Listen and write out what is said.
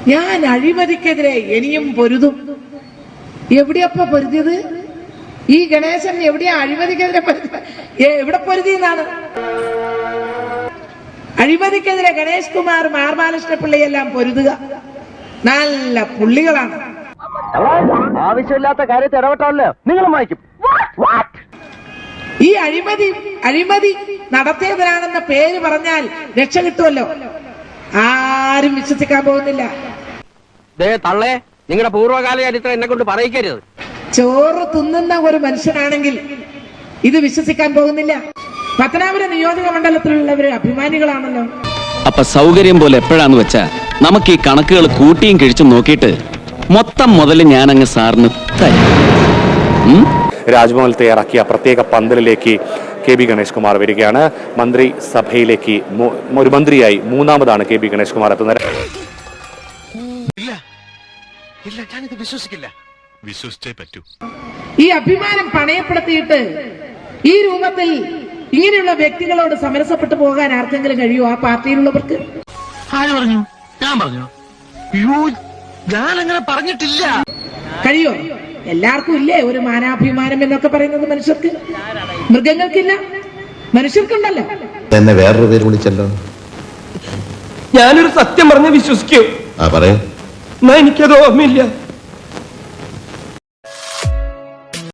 ഞാൻ അഴിമതിക്കെതിരെ ഇനിയും പൊരുതും. എവിടെയപ്പ പൊരുതിയത്? ഈ ഗണേശൻ എവിടെയാ അഴിമതിക്കെതിരെ എവിടെ പൊരുതി എന്നാണ്? അഴിമതിക്കെതിരെ ഗണേഷ് കുമാർ, ആർ ബാലകൃഷ്ണ പിള്ളയെല്ലാം പൊരുതുക. നല്ല പുള്ളികളാണ്. ആവശ്യമില്ലാത്ത കാര്യത്തിൽ ഇടപെട്ടാലോ നിങ്ങളും വായിക്കും. ഈ അഴിമതി നടത്തിയവരാണെന്ന പേര് പറഞ്ഞാൽ രക്ഷ കിട്ടുമല്ലോ. ആരും വിശ്വസിക്കാൻ പോകുന്നില്ല. തള്ളേ, നിങ്ങളുടെ പൂർവ്വകാല ചരിത്രം എന്നെ കൊണ്ട് പറയിക്കരുത്. ചോറ് തിന്നുന്ന ഒരു മനുഷ്യനാണെങ്കിൽ ഇത് വിശ്വസിക്കാൻ പോകുന്നില്ല. പത്തനാപുരം നിയോജക മണ്ഡലത്തിലുള്ളവര് അഭിമാനികളാണല്ലോ. അപ്പൊ സൗകര്യം പോലെ എപ്പോഴാന്ന് വെച്ചാ നമുക്ക് ഈ കണക്കുകൾ കൂട്ടിയും കിഴിച്ചും നോക്കിയിട്ട് മൊത്തം മുതൽ ഞാൻ അങ്ങ് സാറിന് തരും. രാജ്ഭവനിൽ തയ്യാറാക്കിയ പ്രത്യേക പന്തലിലേക്ക് കെ ബി ഗണേഷ് കുമാർ വരികയാണ്. മന്ത്രിസഭയിലേക്ക് ഒരു മന്ത്രിയായി മൂന്നാമതാണ് കെ ബി ഗണേഷ് കുമാർ എത്തുന്നത്. വിശ്വസിച്ചേ പറ്റൂ. ഈ അഭിമാനം പണയപ്പെടുത്തിയിട്ട് ഈ രൂപത്തിൽ ഇങ്ങനെയുള്ള വ്യക്തികളോട് സമരസപ്പെട്ടു പോകാൻ ആർക്കെങ്കിലും കഴിയുമോ? ആ പാർട്ടിയിലുള്ളവർക്ക്? ആര് പറഞ്ഞു? ഞാൻ പറഞ്ഞു? ഞാൻ അങ്ങനെ പറഞ്ഞിട്ടില്ല. കഴിയോ? എല്ലാവർക്കും ഇല്ലേ ഒരു മാനാഭിമാനം എന്നൊക്കെ പറയുന്നത്? മനുഷ്യർക്ക്, മൃഗങ്ങൾക്കില്ല, മനുഷ്യർക്കുണ്ടല്ലോ. എന്നെ വേറൊരു പേര് വിളിച്ചല്ലോ. ഞാനൊരു സത്യം പറഞ്ഞ് വിശ്വസിക്കൂ. പറയൂ. എനിക്കത് ഓർമ്മയില്ല.